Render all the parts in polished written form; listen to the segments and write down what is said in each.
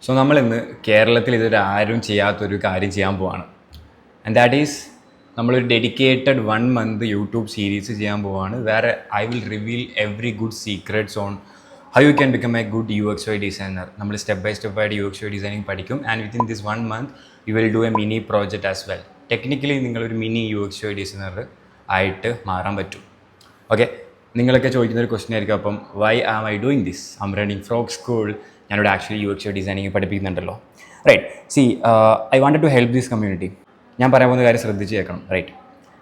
So നമ്മളിന്ന് കേരളത്തിൽ ഇതൊരു ആരും ചെയ്യാത്തൊരു കാര്യം ചെയ്യാൻ പോവാണ്. ആൻഡ് ദാറ്റ് ഈസ് നമ്മളൊരു ഡെഡിക്കേറ്റഡ് 1 month യൂട്യൂബ് സീരീസ് ചെയ്യാൻ പോവാണ്. വേറെ I will reveal every good secrets on how you can become A good UX/UI designer. നമ്മൾ സ്റ്റെപ്പ് ബൈ സ്റ്റെപ്പ് ആയിട്ട് UX/UI ഡിസൈനിങ് പഠിക്കും. And within this 1 month you will do A mini project as well. Technically നിങ്ങളൊരു mini UX/UI designer ആയിട്ട് മാറാൻ പറ്റും. Okay, നിങ്ങളൊക്കെ ചോദിക്കുന്ന ഒരു ക്വസ്റ്റ്യൻ ആയിരിക്കും, അപ്പം why am I doing this? I'm running Frog School. ഞാനിവിടെ ആക്ച്വലി UX/UI ഡിസൈനിങ് പഠിപ്പിക്കുന്നുണ്ടല്ലോ. Right, so I wanted to help this community. ഞാൻ പറയാൻ പോകുന്ന കാര്യം ശ്രദ്ധിച്ച് കേൾക്കണം. റൈറ്റ്,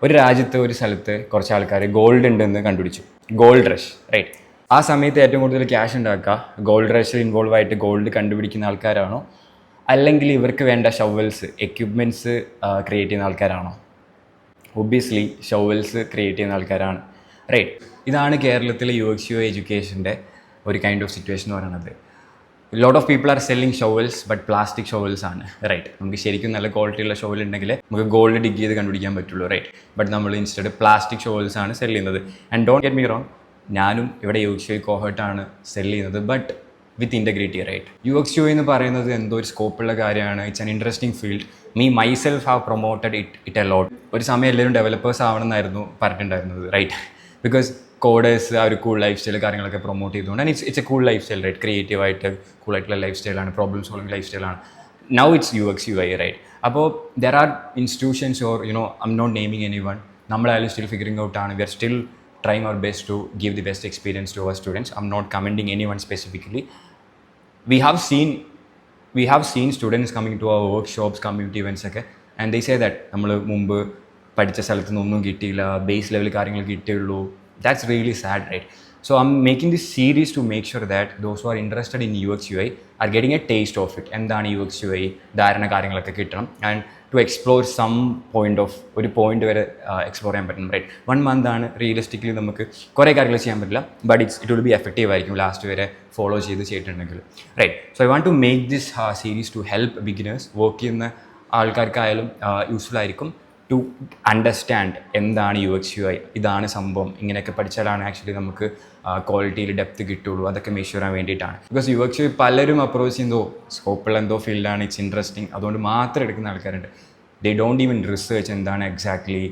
ഒരു രാജ്യത്ത് ഒരു സ്ഥലത്ത് കുറച്ച് ആൾക്കാർ ഗോൾഡ് ഉണ്ടെന്ന് കണ്ടുപിടിച്ചു. Gold rush. റൈറ്റ്, ആ സമയത്ത് ഏറ്റവും കൂടുതൽ ക്യാഷ് ഉണ്ടാക്കുക ഗോൾഡ് റഷിൽ ഇൻവോൾവ് ആയിട്ട് ഗോൾഡ് കണ്ടുപിടിക്കുന്ന ആൾക്കാരാണോ, അല്ലെങ്കിൽ ഇവർക്ക് വേണ്ട ഷവൽസ് എക്യുപ്മെൻറ്റ്സ് ക്രിയേറ്റ് ചെയ്യുന്ന ആൾക്കാരാണോ? ഒബ്വിയസ്ലി ഷവൽസ് ക്രിയേറ്റ് ചെയ്യുന്ന ആൾക്കാരാണ്. റൈറ്റ്, ഇതാണ് കേരളത്തിലെ UX/UI എഡ്യൂക്കേഷൻ്റെ ഒരു കൈൻഡ് ഓഫ് സിറ്റുവേഷൻ എന്ന് പറയുന്നത്. Lot of people are selling shovels, but plastic shovels ആണ്. റൈറ്റ്, നമുക്ക് ശരിക്കും നല്ല ക്വാളിറ്റിയുള്ള ഷവൽ ഉണ്ടെങ്കിൽ നമുക്ക് ഗോൾഡ് ഡിഗ് ചെയ്ത് കണ്ടുപിടിക്കാൻ പറ്റുള്ളൂ. റൈറ്റ്, ബട്ട് നമ്മൾ ഇൻസ്റ്റഡ് പ്ലാസ്റ്റിക് ഷവൽസ് ആണ് സെല് ചെയ്യുന്നത്. And don't get me wrong, ഞാനും ഇവിടെ UX/UI കോഹർട്ടാണ് സെല് ചെയ്യുന്നത്, but with integrity. Right, UX/UI എന്ന് പറയുന്നത് എന്തോ ഒരു സ്കോപ്പുള്ള കാര്യമാണ്. It's an interesting field. Me myself have promoted it a lot. ഒരു സമയം എല്ലാവരും ഡെവലപ്പേഴ്സ് ആവണമെന്നായിരുന്നു പറഞ്ഞിട്ടുണ്ടായിരുന്നത്. റൈറ്റ്, ബിക്കോസ് കോഡേഴ്സ് ആ ഒരു കൂൾ ലൈഫ് സ്റ്റൈൽ കാര്യങ്ങളൊക്കെ പ്രൊമോട്ട് ചെയ്തുകൊണ്ട്, and it's a cool lifestyle. Right, ക്രിയേറ്റീവായിട്ട് കൂളായിട്ടുള്ള ലൈഫ് സ്റ്റൈലാണ്, പ്രോബ്ലം സോൾവിങ് ലൈഫ് സ്റ്റൈലാണ്. Now it's UX/UI. റൈറ്റ്, അപ്പോൾ there are institutions or I'm not naming any one. നമ്മളായാലും സ്റ്റിൽ ഫിഗറിംഗ് ഔട്ട് ആണ്. We are still trying our best to give the best experience to our students. I'm not commending anyone specifically. We have seen students coming to our workshops, community events ഒക്കെ, and they say that നമ്മൾ മുമ്പ് പഠിച്ച സ്ഥലത്ത് നിന്നൊന്നും കിട്ടിയില്ല, base level കാര്യങ്ങൾ കിട്ടിയുള്ളൂ. That's really sad, right? So I'm making this series to make sure that those who are interested in UX/UI are getting a taste of it. എന്താണ് UX/UI, ധാരണ കാര്യങ്ങളൊക്കെ കിട്ടണം. ആൻഡ് ടു എക്സ്പ്ലോർ സം ഒരു point വരെ explore ചെയ്യാൻ പറ്റണം. Right, 1 month ആണ്. Realistically നമുക്ക് കുറേ കാര്യങ്ങൾ ചെയ്യാൻ പറ്റില്ല, but it will be effective ആയിരിക്കും ലാസ്റ്റ് വരെ ഫോളോ ചെയ്തിട്ടുണ്ടെങ്കിൽ. Right, so I want to make this series to help beginners. Work ചെയ്യുന്ന ആൾക്കാർക്കായാലും യൂസ്ഫുൾ ആയിരിക്കും ടു അണ്ടർസ്റ്റാൻഡ് എന്താണ് UX/UI, ഇതാണ് സംഭവം, ഇങ്ങനെയൊക്കെ പഠിച്ചാലാണ് ആക്ച്വലി നമുക്ക് ക്വാളിറ്റിയിൽ ഡെപ്ത് കിട്ടുള്ളൂ. അതൊക്കെ മെഷർ ചെയ്യാൻ വേണ്ടിയിട്ടാണ്. ബിക്കോസ് UX/UI പലരും അപ്രോച്ച് ചെയ്യുന്നതോ സ്കോപ്പുള്ള എന്തോ ഫീൽഡാണ്, ഇറ്റ്സ് ഇൻട്രസ്റ്റിംഗ്, അതുകൊണ്ട് മാത്രം എടുക്കുന്ന ആൾക്കാരുണ്ട്. ദേ ഡോണ്ട് ഈവൻ റിസർച്ച് എന്താണ് എക്സാക്ട്ലി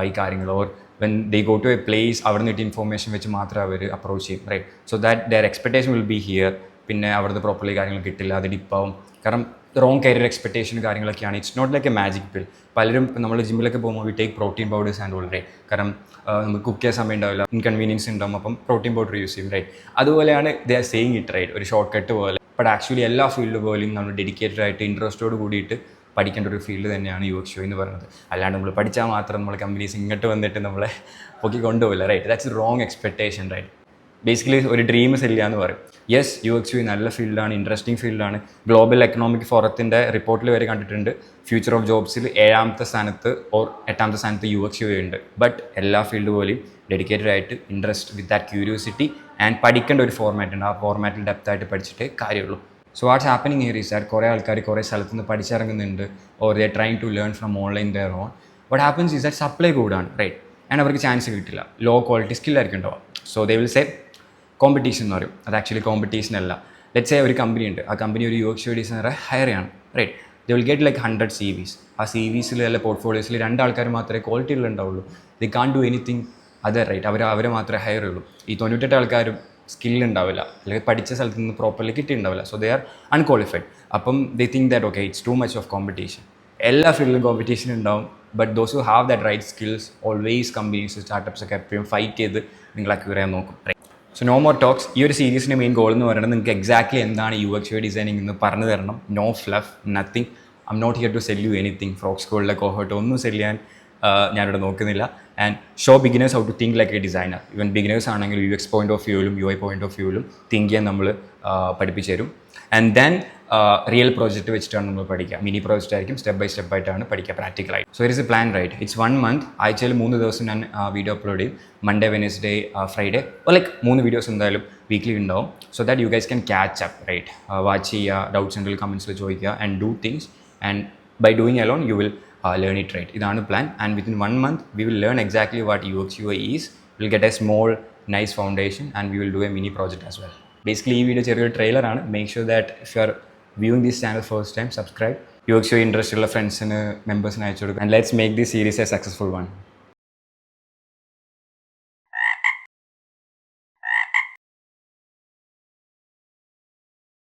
ഈ കാര്യങ്ങൾ. Or when they go to a place, അവിടെ നിന്നിട്ട് ഇൻഫോർമേഷൻ വെച്ച് മാത്രം അവർ അപ്രോച്ച് ചെയ്യും. Right, so that their expectation will be here. പിന്നെ അവിടുത്തെ പ്രോപ്പർലി കാര്യങ്ങൾ കിട്ടില്ല, അത് ഡിപ്പാവും. കാരണം റോങ് കരിയർ എക്സ്പെക്ടേഷൻ കാര്യങ്ങളൊക്കെയാണ്. It's not like a magic pill. പലരും നമ്മൾ ജിമ്മിലൊക്കെ പോകുമ്പോൾ we take protein powders and all. Right, കാരണം നമുക്ക് കുക്ക് ചെയ്യാൻ സമയം ഉണ്ടാവില്ല, ഇൻകൺവീനിയൻസ് ഉണ്ടാവും, അപ്പം പ്രോട്ടീൻ പൗഡർ യൂസ് ചെയ്യും. റൈറ്റ്, അതുപോലെയാണ് they are saying it. Right, ഒരു ഷോർട്ട് കട്ട് പോലെ. ബട്ട് ആക്ച്വലി എല്ലാ ഫീൽഡ് പോലെയും നമ്മൾ ഡെഡിക്കേറ്റഡ് ആയിട്ട് ഇൻട്രസ്റ്റോട് കൂടിയിട്ട് പഠിക്കേണ്ട ഒരു ഫീൽഡ് തന്നെയാണ് UX/UI എന്ന് പറയുന്നത്. അല്ലാണ്ട് നമ്മൾ പഠിച്ചാൽ മാത്രം നമ്മൾ കമ്പനീസ് ഇങ്ങോട്ട് വന്നിട്ട് നമ്മളെ പൊക്കി കൊണ്ടുപോകില്ല. Right, that's wrong expectation. Right, basically ഒരു ഡ്രീം സെല്ല് എന്ന് പറയും. യെസ്, UX/UI നല്ല ഫീൽഡാണ്, ഇൻട്രസ്റ്റിംഗ് ഫീൽഡാണ്. ഗ്ലോബൽ എക്കണോമിക് ഫോറത്തിൻ്റെ റിപ്പോർട്ടിൽ വരെ കണ്ടിട്ടുണ്ട് ഫ്യൂച്ചർ ഓഫ് ജോബ്സിൽ 7ാമത്തെ സ്ഥാനത്ത് ഓർ 8ാമത്തെ സ്ഥാനത്ത് UX/UI ഉണ്ട്. ബട്ട് എല്ലാ ഫീൽഡ് പോലെയും ഡെഡിക്കേറ്റഡ് ആയിട്ട് interest with that curiosity and പഠിക്കേണ്ട ഒരു ഫോർമാറ്റ് ഉണ്ട്. ആ ഫോർമാറ്റിൽ ഡെപ്ത് ആയിട്ട് പഠിച്ചിട്ടേ കാര്യമുള്ളൂ. So what's happening here is that കുറേ ആൾക്കാർ കുറേ സ്ഥലത്ത് നിന്ന് പഠിച്ചിറങ്ങുന്നുണ്ട്, or they are trying to learn from online there on. What happens is that supply കൂടാണ്. റൈറ്റ്, ആൻഡ് അവർക്ക് ചാൻസ് കിട്ടില്ല, ലോ ക്വാളിറ്റി സ്കില്ലായിരിക്കും ഉണ്ടാവുക. So they will say competition എന്ന് പറയും. അത് ആക്ച്വലി കോമ്പറ്റീഷൻ അല്ല. ലെറ്റ്സ് സേ ഒരു കമ്പനി ഉണ്ട്, ആ കമ്പനി ഒരു UX/UI ഡിസൈനറെ ഹയർ ചെയ്യണം. Right, they will get like 100 CVs. ആ CVസിൽ അല്ല പോർട്ട്ഫോളിയോസിൽ 2 ആൾക്കാർ മാത്രമേ ക്വാളിറ്റിയിൽ ഉണ്ടാവുള്ളൂ. ദേ കാൺ ഡു എനിത്തിങ് അതർ. റൈറ്റ്, അവരെ മാത്രമേ ഹയർ ചെയ്യുള്ളൂ. ഈ 98 ആൾക്കാരും സ്കില്ല് ഉണ്ടാവില്ല, അല്ലെങ്കിൽ പഠിച്ച സ്ഥലത്ത് നിന്ന് പ്രോപ്പർലി കിട്ടിയിട്ടുണ്ടാവില്ല. So they are unqualified. അപ്പം they think that okay it's too much of competition. എല്ലാ ഫീൽഡിലും കോമ്പറ്റീഷൻ ഉണ്ടാവും, but those who have that right skills always companies startups ഒക്കെ എപ്പോഴും ഫൈറ്റ് ചെയ്ത് നിങ്ങൾ അക്യൂർ ചെയ്യാൻ നോക്കും. So no more talks. ഈ ഒരു സീരീസിൻ്റെ മെയിൻ ഗോൾ എന്ന് പറയുന്നത് നിങ്ങൾക്ക് എക്സാക്ട്ലി എന്താണ് UX/UI ഡിസൈനിങ് എന്ന് പറഞ്ഞു തരണം. No fluff, nothing. I am not here to sell you anything. Frog സ്കൂളിലെ കോഹോട്ട് ഒന്നും സെല് ചെയ്യാൻ ഞാനിവിടെ നോക്കുന്നില്ല. And show beginners how to think like a designer. Even beginners ആണെങ്കിൽ UX പോയിന്റ് ഓഫ് വ്യൂവിലും UI പോയിന്റ് ഓഫ് വ്യൂവിലും think ചെയ്യാൻ നമ്മൾ പഠിപ്പിച്ചു തരും. ആൻഡ് ദെൻ റിയൽ പ്രോജക്റ്റ് വെച്ചിട്ടാണ് നമ്മൾ പഠിക്കുക. മിനി പ്രോജക്റ്റ് ആയിരിക്കും, സ്റ്റെപ്പ് ബൈ സ്റ്റെപ്പ് ആയിട്ടാണ് പഠിക്കുക പ്രാക്ടിക്കലായിട്ട്. So it is a plan. Right, it's 1 month. ആഴ്ചയിൽ 3 ദിവസം ഞാൻ വീഡിയോ അപ്ലോഡ് ചെയ്യും. Monday, Wednesday, Friday, like 3 videos എന്തായാലും വീക്ക്ലി ഉണ്ടാവും. So that you guys can catch up. Right, watch ചെയ്യുക, ഡൗട്ട്സ് ഉണ്ടെങ്കിൽ കമൻസിൽ ചോദിക്കുക, and do things. And by doing alone you will learn it. Right, ഇതാണ് പ്ലാൻ. ആൻഡ് വിത്തിൻ 1 month we will learn exactly what UX/UI is. We'll get a small nice foundation and we will do a mini project as well. Basically ഈ വീഡിയോ ചെറിയൊരു ട്രെയിലറാണ്. Make sure that if you are viewing this channel first time, subscribe. You show interest in friends and members and let's make this series a successful one.